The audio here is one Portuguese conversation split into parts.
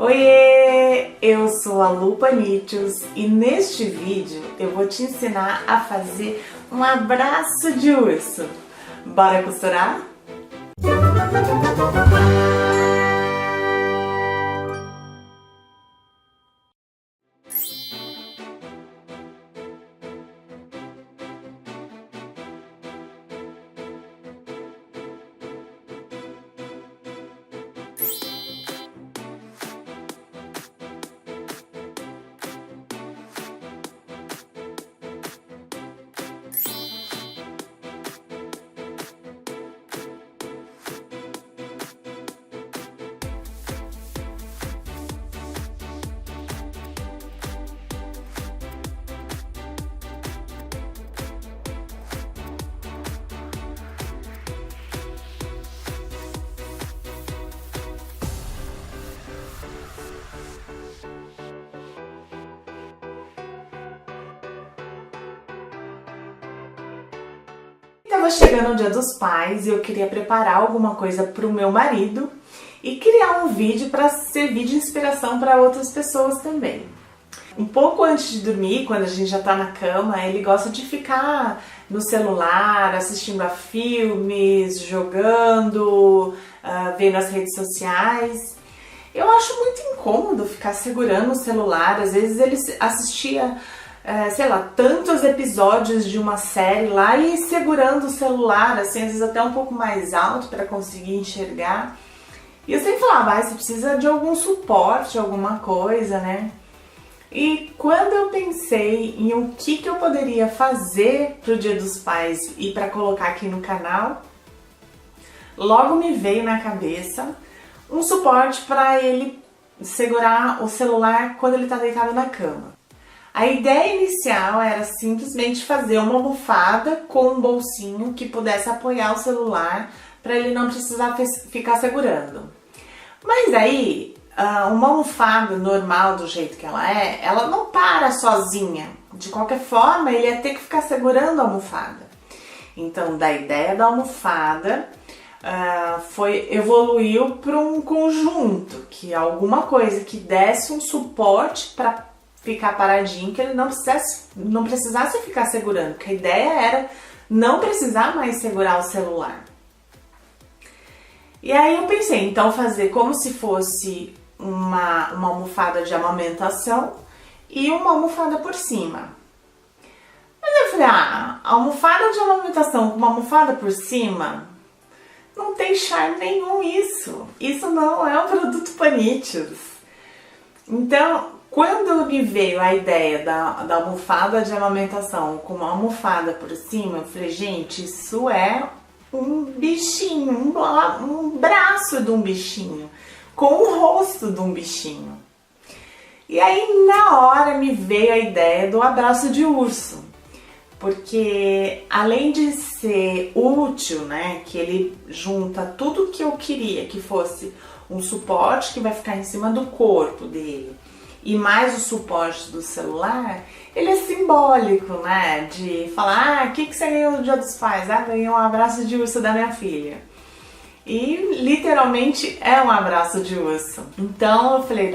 Oiê! Eu sou a Lu Panichos e neste vídeo eu vou te ensinar a fazer um abraço de urso. Bora costurar? Estava chegando o Dia dos Pais e eu queria preparar alguma coisa para o meu marido e criar um vídeo para servir de inspiração para outras pessoas também. Um pouco antes de dormir, quando a gente já está na cama, ele gosta de ficar no celular, assistindo a filmes, jogando, vendo as redes sociais. Eu acho muito incômodo ficar segurando o celular. Às vezes ele assistia sei lá, tantos episódios de uma série lá e segurando o celular, assim, às vezes até um pouco mais alto para conseguir enxergar. E eu sempre falava, você precisa de algum suporte, alguma coisa, né? E quando eu pensei em o que eu poderia fazer pro Dia dos Pais e para colocar aqui no canal, logo me veio na cabeça um suporte para ele segurar o celular quando ele está deitado na cama. A ideia inicial era simplesmente fazer uma almofada com um bolsinho que pudesse apoiar o celular para ele não precisar ficar segurando. Mas aí, uma almofada normal do jeito que ela não para sozinha. De qualquer forma, ele ia ter que ficar segurando a almofada. Então, da ideia da almofada, evoluiu para um conjunto, que é alguma coisa que desse um suporte para ficar paradinho, que ele não precisasse ficar segurando, porque a ideia era não precisar mais segurar o celular. E aí eu pensei, então fazer como se fosse uma almofada de amamentação e uma almofada por cima. Mas eu falei, a almofada de amamentação com uma almofada por cima não tem charme nenhum isso. Isso não é um produto Panichos. Então, quando me veio a ideia da almofada de amamentação com uma almofada por cima, eu falei, gente, isso é um bichinho, um braço de um bichinho, com o rosto de um bichinho. E aí, na hora, me veio a ideia do abraço de urso, porque além de ser útil, né, que ele junta tudo que eu queria que fosse um suporte que vai ficar em cima do corpo dele, e mais o suporte do celular, ele é simbólico, né? De falar, o que você ganhou no Dia dos Pais? Ganhei um abraço de urso da minha filha. E literalmente é um abraço de urso. Então eu falei,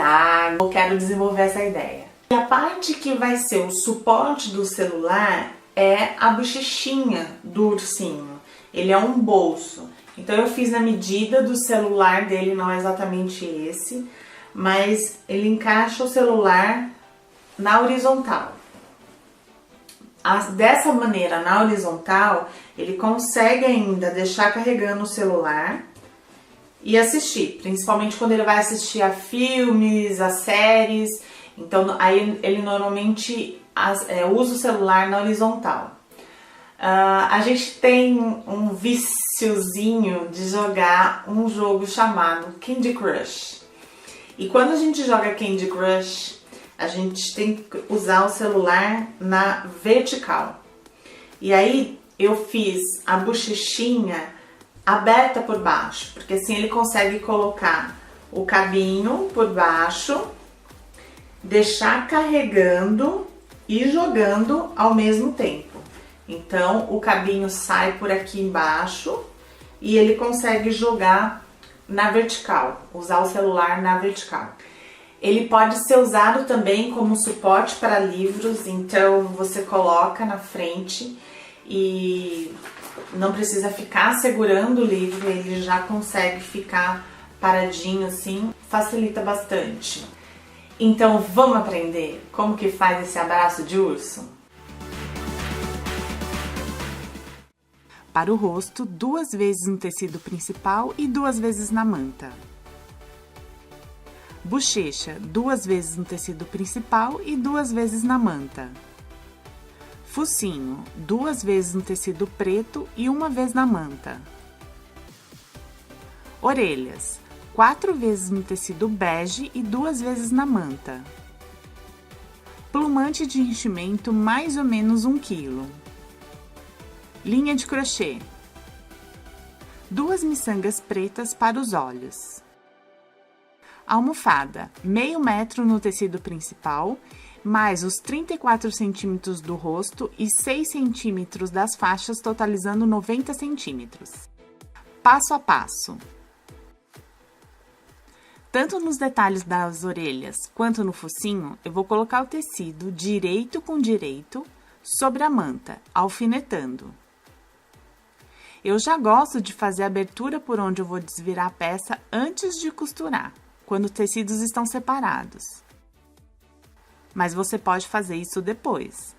eu quero desenvolver essa ideia. E a parte que vai ser o suporte do celular é a bochechinha do ursinho. Ele é um bolso. Então eu fiz na medida do celular dele, não é exatamente esse, mas ele encaixa o celular na horizontal. Dessa maneira, na horizontal, ele consegue ainda deixar carregando o celular e assistir, principalmente quando ele vai assistir a filmes, a séries. Então, aí ele normalmente usa o celular na horizontal. A gente tem um viciozinho de jogar um jogo chamado Candy Crush. E quando a gente joga Candy Crush, a gente tem que usar o celular na vertical. E aí eu fiz a bochechinha aberta por baixo, porque assim ele consegue colocar o cabinho por baixo, deixar carregando e jogando ao mesmo tempo. Então o cabinho sai por aqui embaixo e ele consegue jogar na vertical, usar o celular na vertical. Ele pode ser usado também como suporte para livros, então você coloca na frente e não precisa ficar segurando o livro, ele já consegue ficar paradinho assim, facilita bastante. Então vamos aprender como que faz esse abraço de urso? Para o rosto, 2 vezes no tecido principal e 2 vezes na manta. Bochecha, 2 vezes no tecido principal e 2 vezes na manta. Focinho, 2 vezes no tecido preto e 1 vez na manta. Orelhas, 4 vezes no tecido bege e 2 vezes na manta. Plumante de enchimento, mais ou menos 1 kg. Linha de crochê. 2 miçangas pretas para os olhos. Almofada, meio metro no tecido principal, mais os 34 centímetros do rosto e 6 centímetros das faixas, totalizando 90 centímetros. Passo a passo. Tanto nos detalhes das orelhas quanto no focinho, eu vou colocar o tecido direito com direito sobre a manta, alfinetando. Eu já gosto de fazer a abertura por onde eu vou desvirar a peça antes de costurar, quando os tecidos estão separados. Mas você pode fazer isso depois.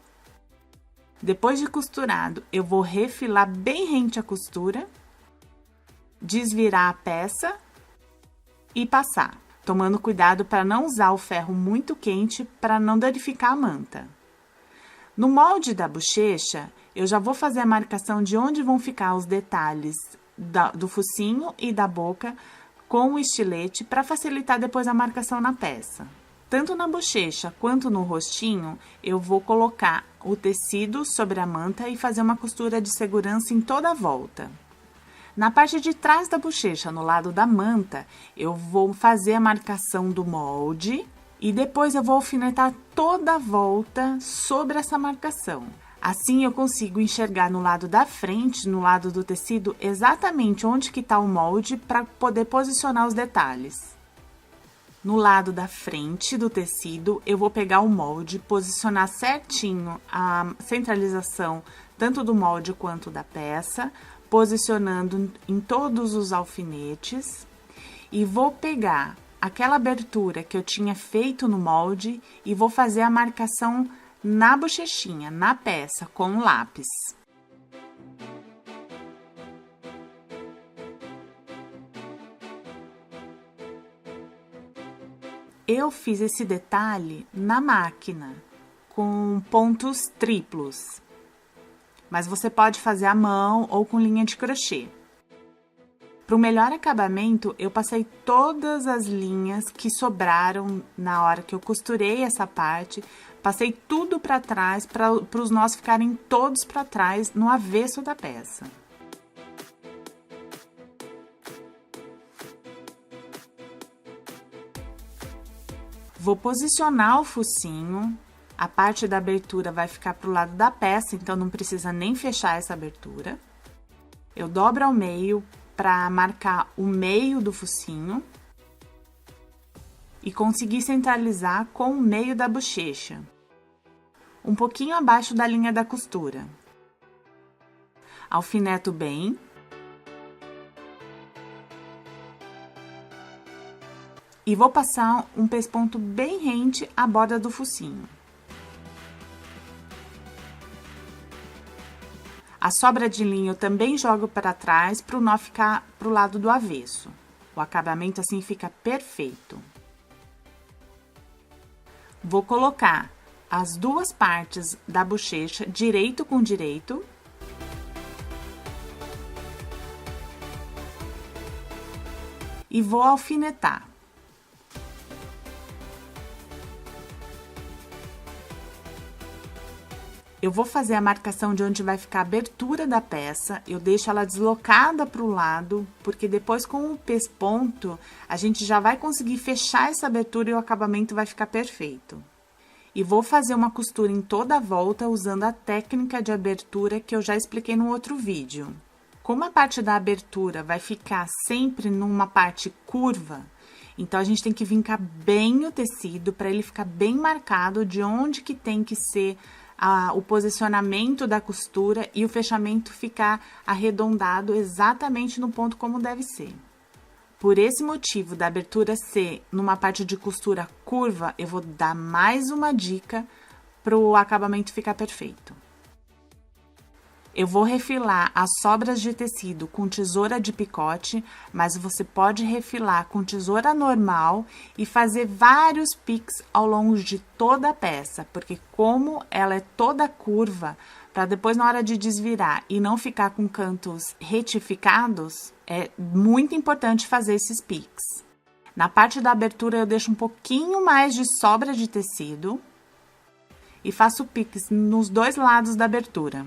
Depois de costurado, eu vou refilar bem rente à costura, desvirar a peça e passar, tomando cuidado para não usar o ferro muito quente para não danificar a manta. No molde da bochecha, eu já vou fazer a marcação de onde vão ficar os detalhes do focinho e da boca com o estilete para facilitar depois a marcação na peça. Tanto na bochecha quanto no rostinho, eu vou colocar o tecido sobre a manta e fazer uma costura de segurança em toda a volta. Na parte de trás da bochecha, no lado da manta, eu vou fazer a marcação do molde e depois eu vou alfinetar toda a volta sobre essa marcação. Assim eu consigo enxergar no lado da frente, no lado do tecido, exatamente onde que está o molde para poder posicionar os detalhes. No lado da frente do tecido, eu vou pegar o molde, posicionar certinho a centralização tanto do molde quanto da peça, posicionando em todos os alfinetes e vou pegar aquela abertura que eu tinha feito no molde e vou fazer a marcação na bochechinha, na peça, com o lápis. Eu fiz esse detalhe na máquina, com pontos triplos, mas você pode fazer à mão ou com linha de crochê. Para o melhor acabamento, eu passei todas as linhas que sobraram na hora que eu costurei essa parte, passei tudo para trás, para os nós ficarem todos para trás, no avesso da peça. Vou posicionar o focinho, a parte da abertura vai ficar para o lado da peça, então não precisa nem fechar essa abertura. Eu dobro ao meio para marcar o meio do focinho e conseguir centralizar com o meio da bochecha, um pouquinho abaixo da linha da costura. Alfineto bem. E vou passar um pesponto bem rente à borda do focinho. A sobra de linha eu também jogo para trás para o nó ficar para o lado do avesso. O acabamento assim fica perfeito. Vou colocar as duas partes da bochecha direito com direito. E vou alfinetar. Eu vou fazer a marcação de onde vai ficar a abertura da peça, eu deixo ela deslocada para o lado, porque depois com o pesponto, a gente já vai conseguir fechar essa abertura e o acabamento vai ficar perfeito. E vou fazer uma costura em toda a volta usando a técnica de abertura que eu já expliquei no outro vídeo. Como a parte da abertura vai ficar sempre numa parte curva, Então, a gente tem que vincar bem o tecido para ele ficar bem marcado de onde que tem que ser o posicionamento da costura e o fechamento ficar arredondado exatamente no ponto como deve ser. Por esse motivo da abertura ser numa parte de costura curva, eu vou dar mais uma dica para o acabamento ficar perfeito. Eu vou refilar as sobras de tecido com tesoura de picote, mas você pode refilar com tesoura normal e fazer vários piques ao longo de toda a peça, porque como ela é toda curva, para depois na hora de desvirar e não ficar com cantos retificados, é muito importante fazer esses piques. Na parte da abertura eu deixo um pouquinho mais de sobra de tecido e faço piques nos dois lados da abertura.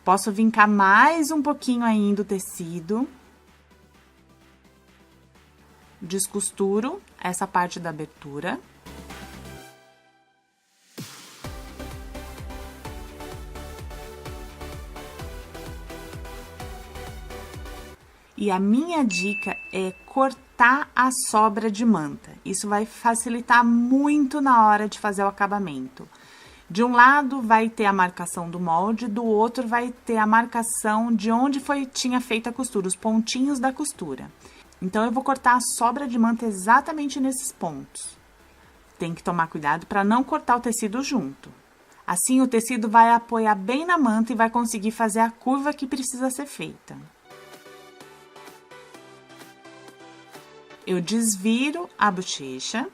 Posso vincar mais um pouquinho ainda o tecido. Descosturo essa parte da abertura. E a minha dica é cortar a sobra de manta. Isso vai facilitar muito na hora de fazer o acabamento. De um lado vai ter a marcação do molde, do outro vai ter a marcação de onde tinha feito a costura, os pontinhos da costura. Então, eu vou cortar a sobra de manta exatamente nesses pontos. Tem que tomar cuidado para não cortar o tecido junto. Assim, o tecido vai apoiar bem na manta e vai conseguir fazer a curva que precisa ser feita. Eu desviro a bochecha.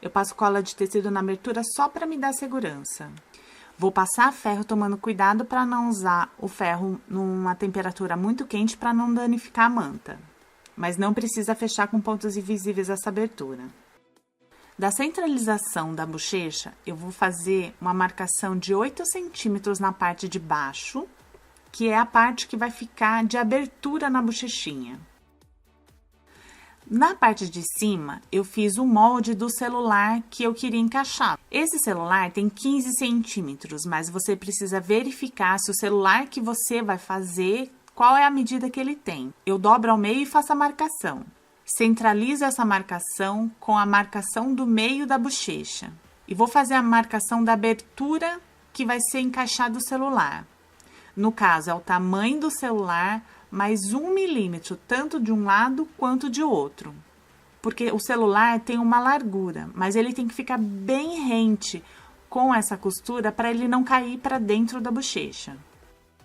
Eu passo cola de tecido na abertura só para me dar segurança. Vou passar ferro tomando cuidado para não usar o ferro numa temperatura muito quente para não danificar a manta. Mas não precisa fechar com pontos invisíveis essa abertura. Da centralização da bochecha, eu vou fazer uma marcação de 8 centímetros na parte de baixo, que é a parte que vai ficar de abertura na bochechinha. Na parte de cima, eu fiz o molde do celular que eu queria encaixar. Esse celular tem 15 centímetros, mas você precisa verificar se o celular que você vai fazer, qual é a medida que ele tem. Eu dobro ao meio e faço a marcação. Centralizo essa marcação com a marcação do meio da bochecha. E vou fazer a marcação da abertura que vai ser encaixado o celular. No caso, é o tamanho do celular mais 1 milímetro, tanto de um lado quanto de outro. Porque o celular tem uma largura, mas ele tem que ficar bem rente com essa costura para ele não cair para dentro da bochecha.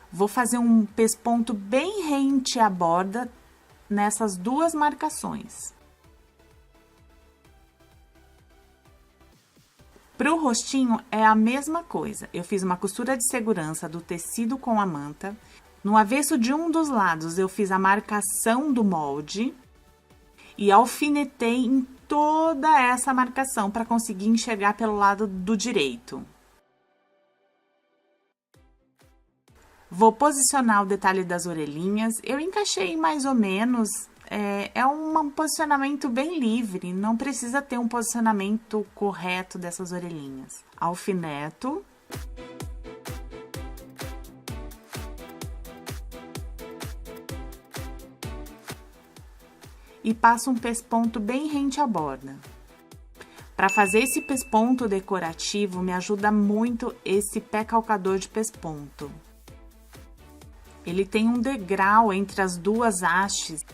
Vou fazer um pesponto bem rente à borda nessas duas marcações. Para o rostinho é a mesma coisa. Eu fiz uma costura de segurança do tecido com a manta. No avesso de um dos lados, eu fiz a marcação do molde e alfinetei em toda essa marcação para conseguir enxergar pelo lado do direito. Vou posicionar o detalhe das orelhinhas. Eu encaixei mais ou menos, é um posicionamento bem livre, não precisa ter um posicionamento correto dessas orelhinhas. Alfineto. E passo um pesponto bem rente à borda. Para fazer esse pesponto decorativo, me ajuda muito esse pé calcador de pesponto. Ele tem um degrau entre as duas hastes.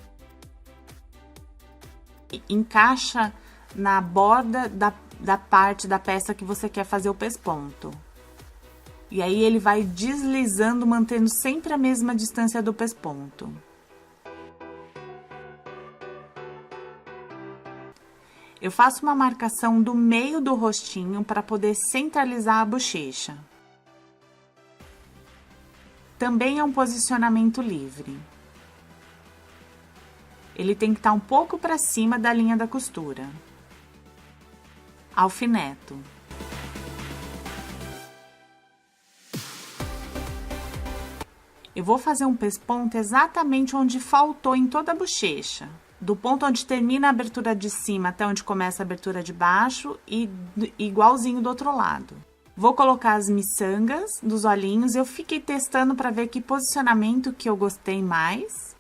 Encaixa na borda da parte da peça que você quer fazer o pesponto. E aí ele vai deslizando, mantendo sempre a mesma distância do pesponto. Eu faço uma marcação do meio do rostinho para poder centralizar a bochecha. Também é um posicionamento livre. Ele tem que estar um pouco para cima da linha da costura. Alfineto. Eu vou fazer um pesponto exatamente onde faltou em toda a bochecha. Do ponto onde termina a abertura de cima até onde começa a abertura de baixo e igualzinho do outro lado. Vou colocar as miçangas dos olhinhos. Eu fiquei testando para ver que posicionamento que eu gostei mais.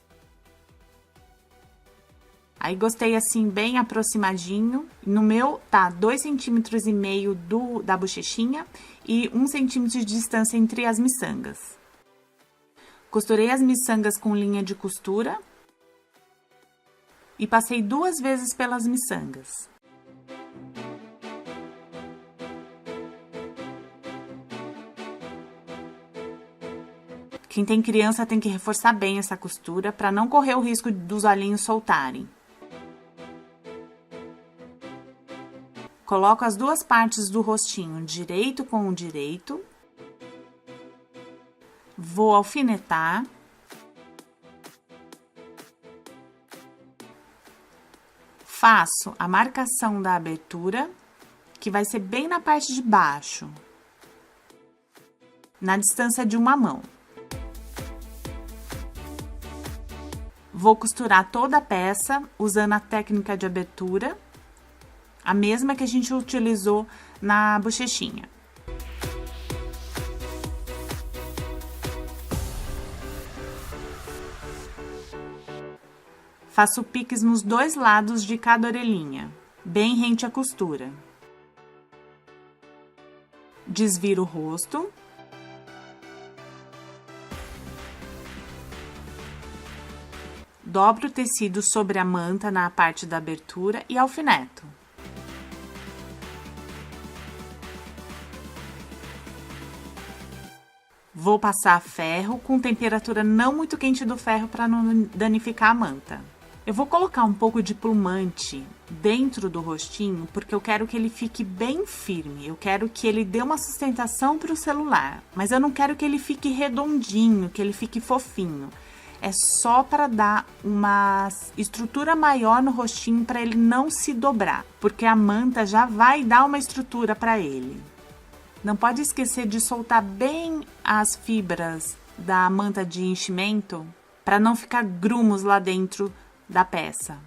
Aí gostei assim bem aproximadinho. No meu tá 2,5 cm da bochechinha e 1 centímetro de distância entre as miçangas. Costurei as miçangas com linha de costura e passei 2 vezes pelas miçangas. Quem tem criança tem que reforçar bem essa costura para não correr o risco dos olhinhos soltarem. Coloco as 2 partes do rostinho direito com o direito. Vou alfinetar. Faço a marcação da abertura, que vai ser bem na parte de baixo, na distância de uma mão. Vou costurar toda a peça usando a técnica de abertura, a mesma que a gente utilizou na bochechinha. Faço piques nos 2 lados de cada orelhinha, bem rente à costura. Desviro o rosto. Dobro o tecido sobre a manta na parte da abertura e alfineto. Vou passar ferro com temperatura não muito quente do ferro para não danificar a manta. Eu vou colocar um pouco de plumante dentro do rostinho, porque eu quero que ele fique bem firme. Eu quero que ele dê uma sustentação para o celular, mas eu não quero que ele fique redondinho, que ele fique fofinho. É só para dar uma estrutura maior no rostinho para ele não se dobrar, porque a manta já vai dar uma estrutura para ele. Não pode esquecer de soltar bem as fibras da manta de enchimento para não ficar grumos lá dentro da peça.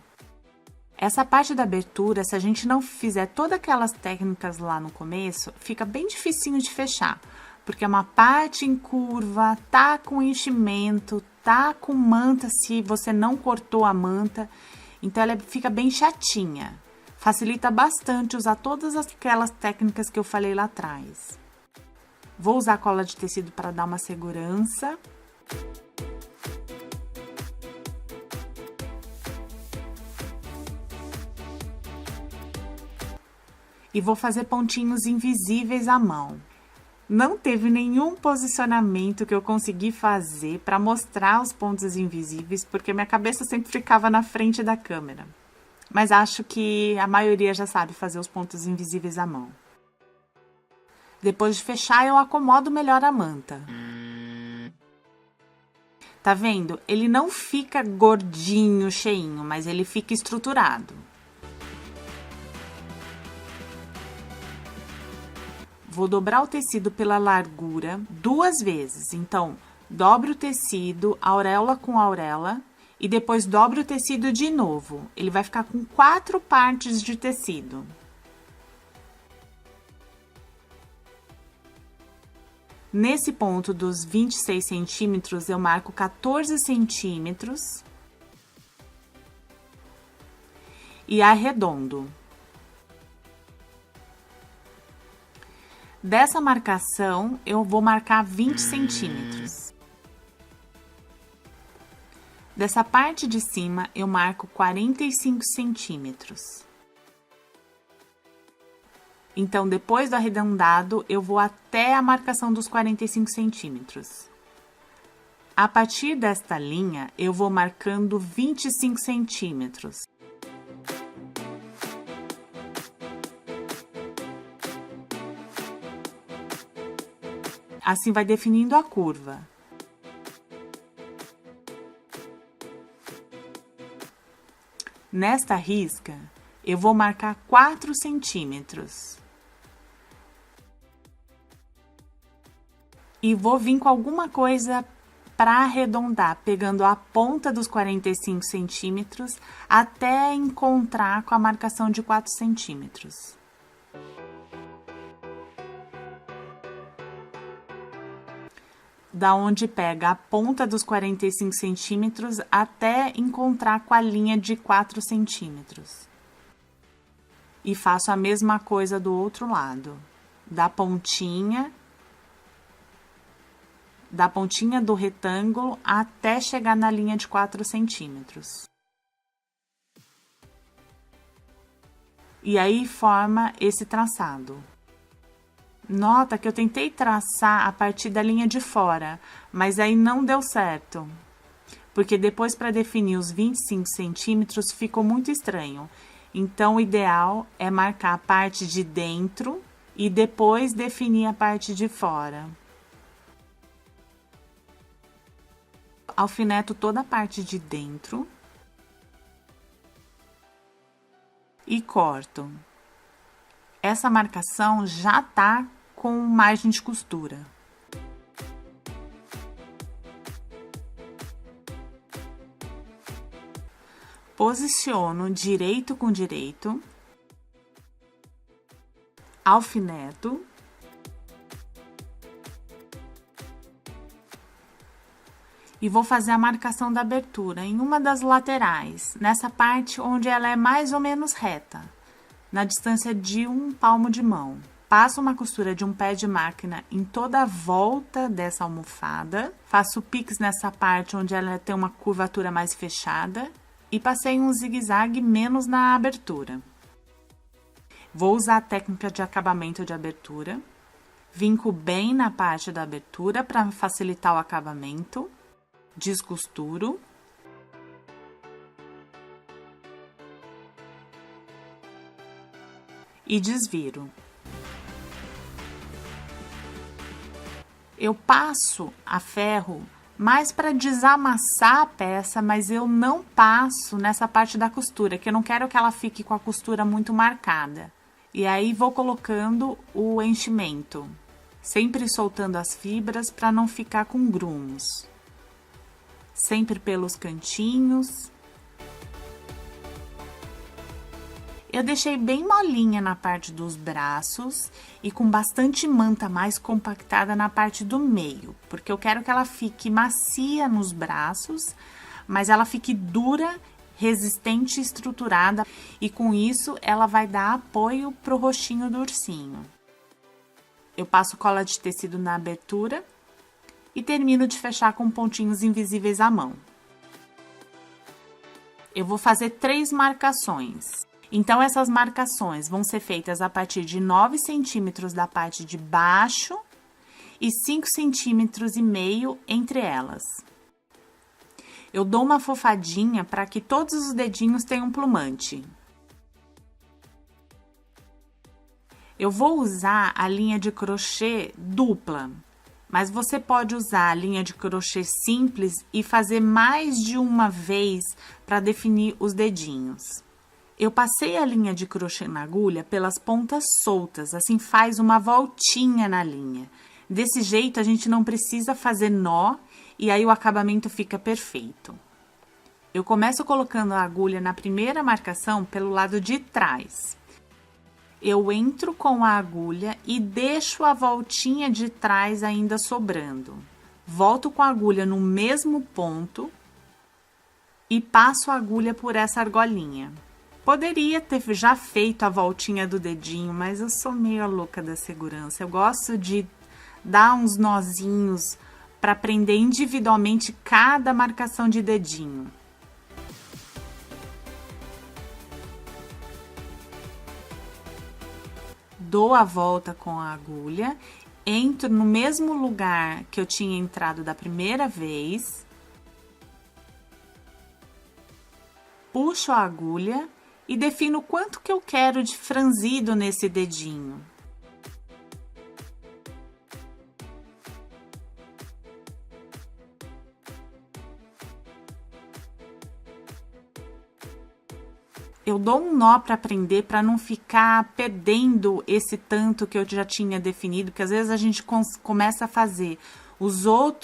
Essa parte da abertura, se a gente não fizer todas aquelas técnicas lá no começo, fica bem dificinho de fechar, porque é uma parte em curva, tá com enchimento, tá com manta se você não cortou a manta, então ela fica bem chatinha. Facilita bastante usar todas aquelas técnicas que eu falei lá atrás. Vou usar cola de tecido para dar uma segurança. E vou fazer pontinhos invisíveis à mão. Não teve nenhum posicionamento que eu consegui fazer para mostrar os pontos invisíveis, porque minha cabeça sempre ficava na frente da câmera. Mas acho que a maioria já sabe fazer os pontos invisíveis à mão. Depois de fechar, eu acomodo melhor a manta. Tá vendo? Ele não fica gordinho, cheinho, mas ele fica estruturado. Vou dobrar o tecido pela largura 2 vezes. Então, dobro o tecido, auréola com auréola, e depois dobro o tecido de novo. Ele vai ficar com 4 partes de tecido. Nesse ponto dos 26 centímetros, eu marco 14 centímetros e arredondo. Dessa marcação, eu vou marcar 20 centímetros. Dessa parte de cima, eu marco 45 centímetros. Então, depois do arredondado, eu vou até a marcação dos 45 centímetros. A partir desta linha, eu vou marcando 25 centímetros. Assim vai definindo a curva. Nesta risca, eu vou marcar 4 centímetros. E vou vir com alguma coisa para arredondar, pegando a ponta dos 45 centímetros até encontrar com a marcação de 4 centímetros. Da onde pega a ponta dos 45 centímetros até encontrar com a linha de 4 centímetros. E faço a mesma coisa do outro lado, da pontinha do retângulo até chegar na linha de 4 centímetros. E aí forma esse traçado. Nota que eu tentei traçar a partir da linha de fora, mas aí não deu certo. Porque depois, para definir os 25 centímetros, ficou muito estranho. Então, o ideal é marcar a parte de dentro e depois definir a parte de fora. Alfineto toda a parte de dentro e corto. Essa marcação já tá com margem de costura. Posiciono direito com direito, alfineto, e vou fazer a marcação da abertura em uma das laterais, nessa parte onde ela é mais ou menos reta, na distância de um palmo de mão. Passo uma costura de um pé de máquina em toda a volta dessa almofada, faço pix nessa parte onde ela tem uma curvatura mais fechada e passei um zigue-zague menos na abertura. Vou usar a técnica de acabamento de abertura, vinco bem na parte da abertura para facilitar o acabamento, descosturo. E desviro. Eu passo a ferro mais para desamassar a peça, mas eu não passo nessa parte da costura, que eu não quero que ela fique com a costura muito marcada. E aí vou colocando o enchimento, sempre soltando as fibras para não ficar com grumos. Sempre pelos cantinhos. Eu deixei bem molinha na parte dos braços e com bastante manta mais compactada na parte do meio, porque eu quero que ela fique macia nos braços, mas ela fique dura, resistente e estruturada, e com isso ela vai dar apoio pro rostinho do ursinho. Eu passo cola de tecido na abertura e termino de fechar com pontinhos invisíveis à mão. Eu vou fazer 3 marcações. Então, essas marcações vão ser feitas a partir de 9 centímetros da parte de baixo e 5,5 centímetros entre elas. Eu dou uma fofadinha para que todos os dedinhos tenham plumante. Eu vou usar a linha de crochê dupla, mas você pode usar a linha de crochê simples e fazer mais de uma vez para definir os dedinhos. Eu passei a linha de crochê na agulha pelas pontas soltas, assim faz uma voltinha na linha. Desse jeito a gente não precisa fazer nó e aí o acabamento fica perfeito. Eu começo colocando a agulha na primeira marcação pelo lado de trás. Eu entro com a agulha e deixo a voltinha de trás ainda sobrando. Volto com a agulha no mesmo ponto e passo a agulha por essa argolinha. Poderia ter já feito a voltinha do dedinho, mas eu sou meio louca da segurança. Eu gosto de dar uns nozinhos para prender individualmente cada marcação de dedinho. Dou a volta com a agulha, entro no mesmo lugar que eu tinha entrado da primeira vez, puxo a agulha e defino quanto que eu quero de franzido nesse dedinho. Eu dou um nó para prender, para não ficar perdendo esse tanto que eu já tinha definido, porque às vezes a gente começa a fazer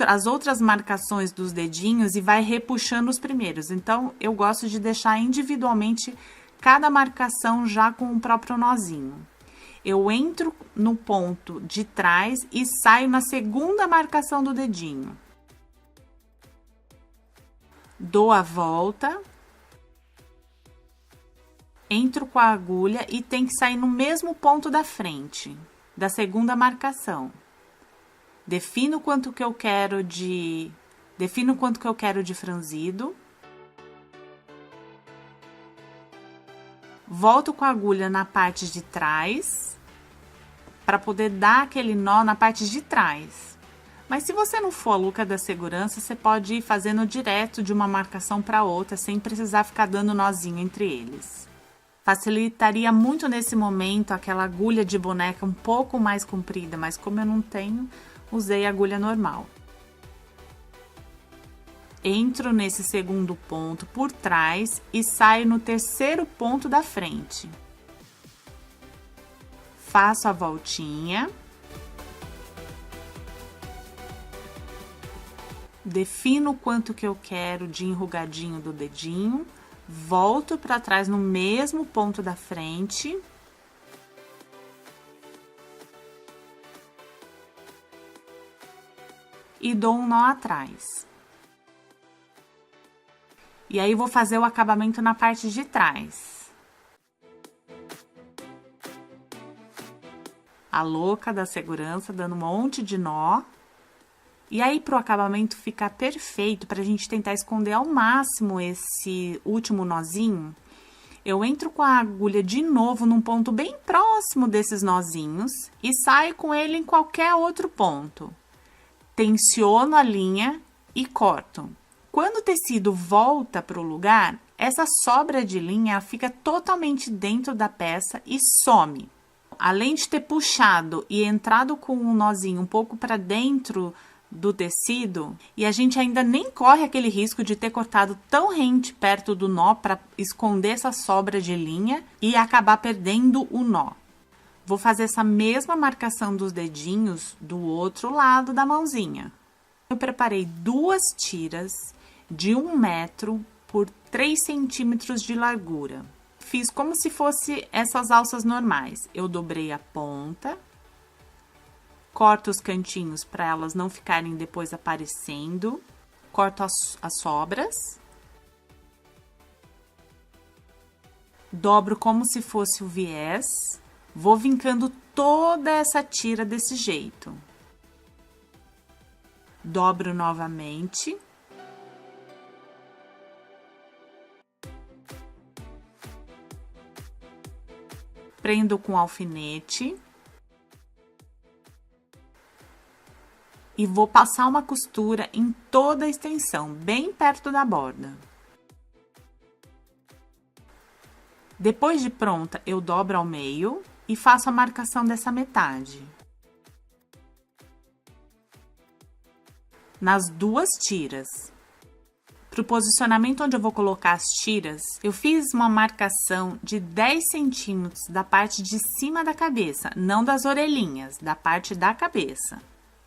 as outras marcações dos dedinhos e vai repuxando os primeiros. Então, eu gosto de deixar individualmente cada marcação já com o próprio nozinho. Eu entro no ponto de trás e saio na segunda marcação do dedinho. Dou a volta. Entro com a agulha e tem que sair no mesmo ponto da frente, da segunda marcação. Defino quanto que eu quero de franzido. Volto com a agulha na parte de trás, para poder dar aquele nó na parte de trás. Mas se você não for a Luca da segurança, você pode ir fazendo direto de uma marcação para outra, sem precisar ficar dando nozinho entre eles. Facilitaria muito nesse momento aquela agulha de boneca um pouco mais comprida, mas como eu não tenho, usei a agulha normal. Entro nesse segundo ponto por trás e saio no terceiro ponto da frente. Faço a voltinha. Defino o quanto que eu quero de enrugadinho do dedinho. Volto para trás no mesmo ponto da frente. E dou um nó atrás. E aí, vou fazer o acabamento na parte de trás. A louca da segurança, dando um monte de nó. E aí, pro acabamento ficar perfeito, pra gente tentar esconder ao máximo esse último nozinho, eu entro com a agulha de novo num ponto bem próximo desses nozinhos e saio com ele em qualquer outro ponto. Tensiono a linha e corto. Quando o tecido volta para o lugar, essa sobra de linha fica totalmente dentro da peça e some. Além de ter puxado e entrado com um nozinho um pouco para dentro do tecido, e a gente ainda nem corre aquele risco de ter cortado tão rente perto do nó para esconder essa sobra de linha e acabar perdendo o nó. Vou fazer essa mesma marcação dos dedinhos do outro lado da mãozinha. Eu preparei 2 tiras de 1 metro por 3 centímetros de largura. Fiz como se fosse essas alças normais. Eu dobrei a ponta, corto os cantinhos para elas não ficarem depois aparecendo, corto as sobras, dobro como se fosse o viés, vou vincando toda essa tira desse jeito. Dobro novamente. Prendo com alfinete. E vou passar uma costura em toda a extensão, bem perto da borda. Depois de pronta, eu dobro ao meio e faço a marcação dessa metade. Nas 2 tiras. Para o posicionamento onde eu vou colocar as tiras, eu fiz uma marcação de 10 centímetros da parte de cima da cabeça, não das orelhinhas, da parte da cabeça.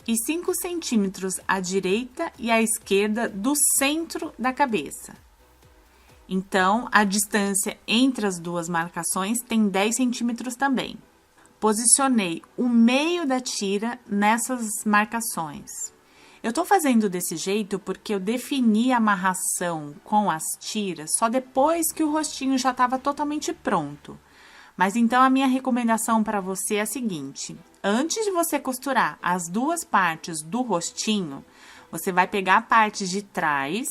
E 5 centímetros à direita e à esquerda do centro da cabeça. Então, a distância entre as 2 marcações tem 10 centímetros também. Posicionei o meio da tira nessas marcações. Eu tô fazendo desse jeito porque eu defini a amarração com as tiras só depois que o rostinho já estava totalmente pronto. Mas então a minha recomendação para você é a seguinte: antes de você costurar as 2 partes do rostinho, você vai pegar a parte de trás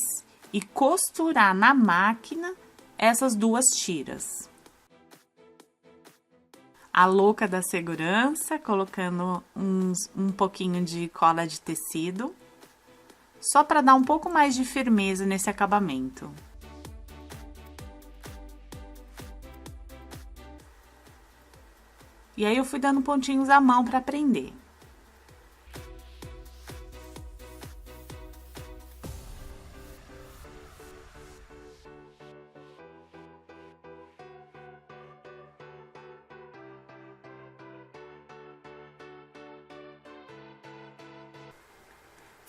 e costurar na máquina essas 2 tiras. A louca da segurança, colocando um pouquinho de cola de tecido, só para dar um pouco mais de firmeza nesse acabamento. E aí eu fui dando pontinhos à mão para prender.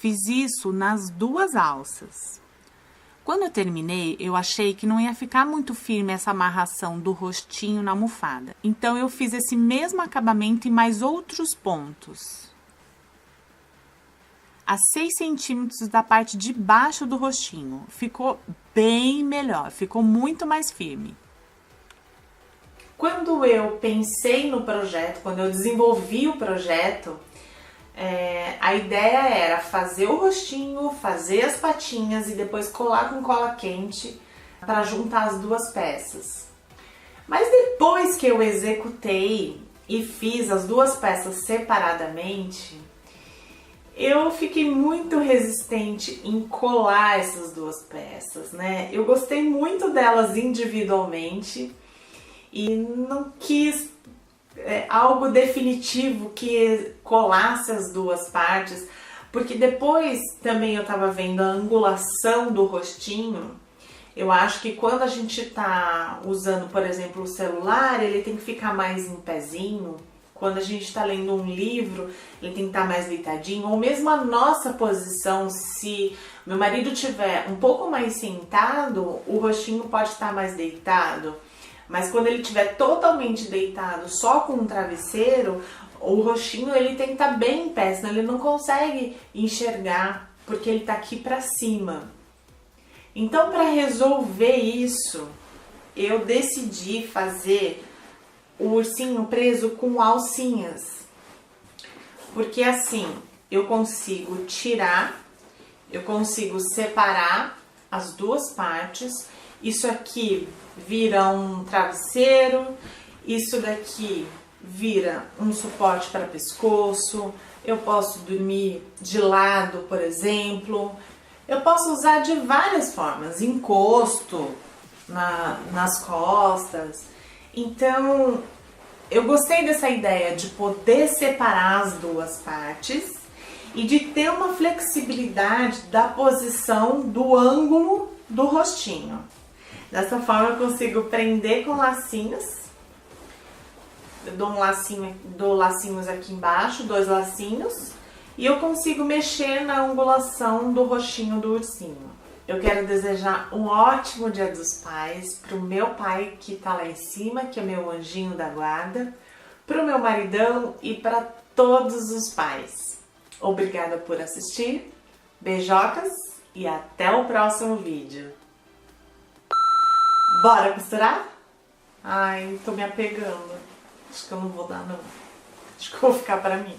fiz isso nas 2 alças. Quando eu terminei, eu achei que não ia ficar muito firme essa amarração do rostinho na almofada. Então, eu fiz esse mesmo acabamento em mais outros pontos. A 6 centímetros da parte de baixo do rostinho. Ficou bem melhor, ficou muito mais firme. Quando eu pensei no projeto, quando eu desenvolvi o projeto, a ideia era fazer o rostinho, fazer as patinhas e depois colar com cola quente para juntar as 2 peças. Mas depois que eu executei e fiz as 2 peças separadamente, eu fiquei muito resistente em colar essas 2 peças, né? Eu gostei muito delas individualmente e não quis algo definitivo que colasse as 2 partes, porque depois também eu tava vendo a angulação do rostinho. Eu acho que quando a gente tá usando, por exemplo, o celular, ele tem que ficar mais em pezinho. Quando a gente tá lendo um livro, ele tem que estar mais deitadinho, ou mesmo a nossa posição, se meu marido tiver um pouco mais sentado, o rostinho pode estar mais deitado. Mas quando ele estiver totalmente deitado, só com um travesseiro, o rostinho ele tem que estar bem em pé, senão ele não consegue enxergar, porque ele está aqui para cima. Então, para resolver isso, eu decidi fazer o ursinho preso com alcinhas. Porque assim, eu consigo tirar, eu consigo separar as 2 partes. Isso aqui vira um travesseiro, isso daqui vira um suporte para pescoço, eu posso dormir de lado, por exemplo, eu posso usar de várias formas, encosto nas costas. Então, eu gostei dessa ideia de poder separar as 2 partes e de ter uma flexibilidade da posição do ângulo do rostinho. Dessa forma eu consigo prender com lacinhos. Eu dou lacinhos aqui embaixo, 2 lacinhos, e eu consigo mexer na angulação do rostinho do ursinho. Eu quero desejar um ótimo Dia dos Pais pro meu pai que tá lá em cima, que é meu anjinho da guarda, pro meu maridão e para todos os pais. Obrigada por assistir, beijocas e até o próximo vídeo. Bora costurar? Ai, tô me apegando. Acho que eu não vou dar, não. Acho que eu vou ficar pra mim.